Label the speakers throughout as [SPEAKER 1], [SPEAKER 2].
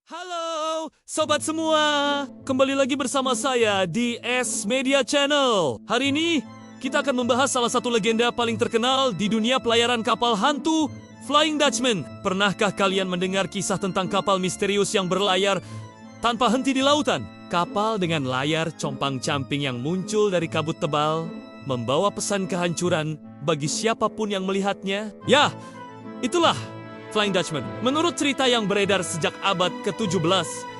[SPEAKER 1] Halo, sobat semua. Kembali lagi bersama saya di S Media Channel. Hari ini, kita akan membahas salah satu legenda paling terkenal di dunia pelayaran kapal hantu, Flying Dutchman. Pernahkah kalian mendengar kisah tentang kapal misterius yang berlayar tanpa henti di lautan? Kapal dengan layar compang-camping yang muncul dari kabut tebal, membawa pesan kehancuran bagi siapapun yang melihatnya. Ya, itulah Flying Dutchman. Menurut cerita yang beredar sejak abad ke-17,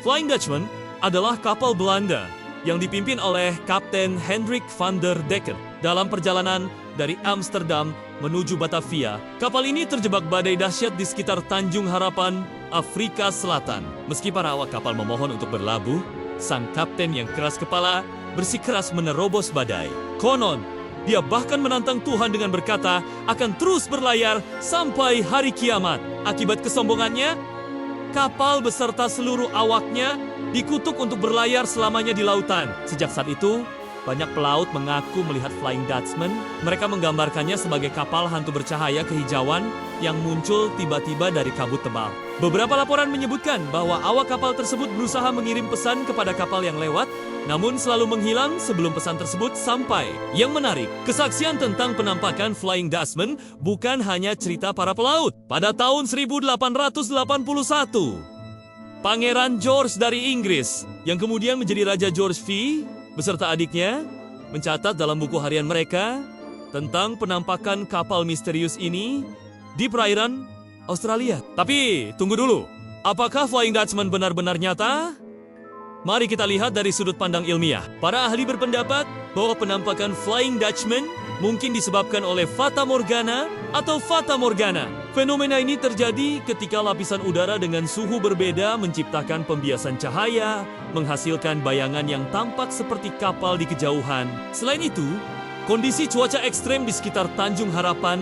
[SPEAKER 1] Flying Dutchman adalah kapal Belanda yang dipimpin oleh Kapten Hendrik van der Decken. Dalam perjalanan dari Amsterdam menuju Batavia, kapal ini terjebak badai dahsyat di sekitar Tanjung Harapan, Afrika Selatan. Meski para awak kapal memohon untuk berlabuh, sang kapten yang keras kepala bersikeras menerobos badai. Konon, dia bahkan menantang Tuhan dengan berkata akan terus berlayar sampai hari kiamat. Akibat kesombongannya, kapal beserta seluruh awaknya dikutuk untuk berlayar selamanya di lautan. Sejak saat itu, banyak pelaut mengaku melihat Flying Dutchman. Mereka menggambarkannya sebagai kapal hantu bercahaya kehijauan yang muncul tiba-tiba dari kabut tebal. Beberapa laporan menyebutkan bahwa awak kapal tersebut berusaha mengirim pesan kepada kapal yang lewat, namun selalu menghilang sebelum pesan tersebut sampai. Yang menarik, kesaksian tentang penampakan Flying Dutchman bukan hanya cerita para pelaut. Pada tahun 1881, Pangeran George dari Inggris, yang kemudian menjadi Raja George V, beserta adiknya, mencatat dalam buku harian mereka tentang penampakan kapal misterius ini di perairan Australia. Tapi, tunggu dulu. Apakah Flying Dutchman benar-benar nyata? Mari kita lihat dari sudut pandang ilmiah. Para ahli berpendapat bahwa penampakan Flying Dutchman mungkin disebabkan oleh Fata Morgana atau Fata Morgana. Fenomena ini terjadi ketika lapisan udara dengan suhu berbeda menciptakan pembiasan cahaya, menghasilkan bayangan yang tampak seperti kapal di kejauhan. Selain itu, kondisi cuaca ekstrem di sekitar Tanjung Harapan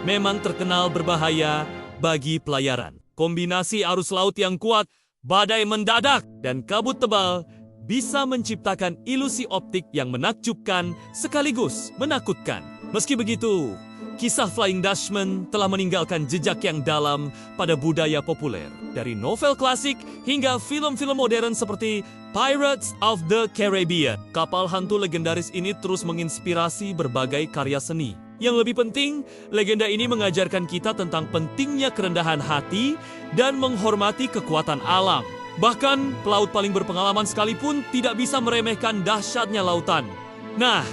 [SPEAKER 1] memang terkenal berbahaya bagi pelayaran. Kombinasi arus laut yang kuat, badai mendadak, dan kabut tebal bisa menciptakan ilusi optik yang menakjubkan sekaligus menakutkan. Meski begitu, kisah Flying Dutchman telah meninggalkan jejak yang dalam pada budaya populer. Dari novel klasik hingga film-film modern seperti Pirates of the Caribbean, kapal hantu legendaris ini terus menginspirasi berbagai karya seni. Yang lebih penting, legenda ini mengajarkan kita tentang pentingnya kerendahan hati dan menghormati kekuatan alam. Bahkan, pelaut paling berpengalaman sekalipun tidak bisa meremehkan dahsyatnya lautan. Nah,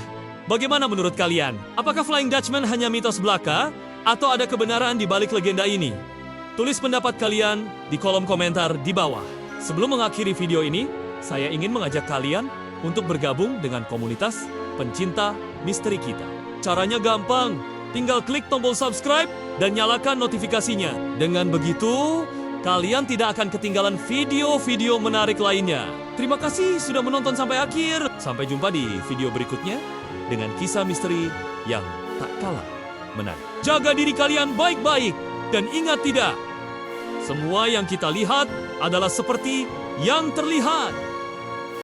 [SPEAKER 1] bagaimana menurut kalian? Apakah Flying Dutchman hanya mitos belaka atau ada kebenaran di balik legenda ini? Tulis pendapat kalian di kolom komentar di bawah. Sebelum mengakhiri video ini, saya ingin mengajak kalian untuk bergabung dengan komunitas pencinta misteri kita. Caranya gampang, tinggal klik tombol subscribe dan nyalakan notifikasinya. Dengan begitu, kalian tidak akan ketinggalan video-video menarik lainnya. Terima kasih sudah menonton sampai akhir. Sampai jumpa di video berikutnya dengan kisah misteri yang tak kalah menarik. Jaga diri kalian baik-baik dan ingat tidak, semua yang kita lihat adalah seperti yang terlihat.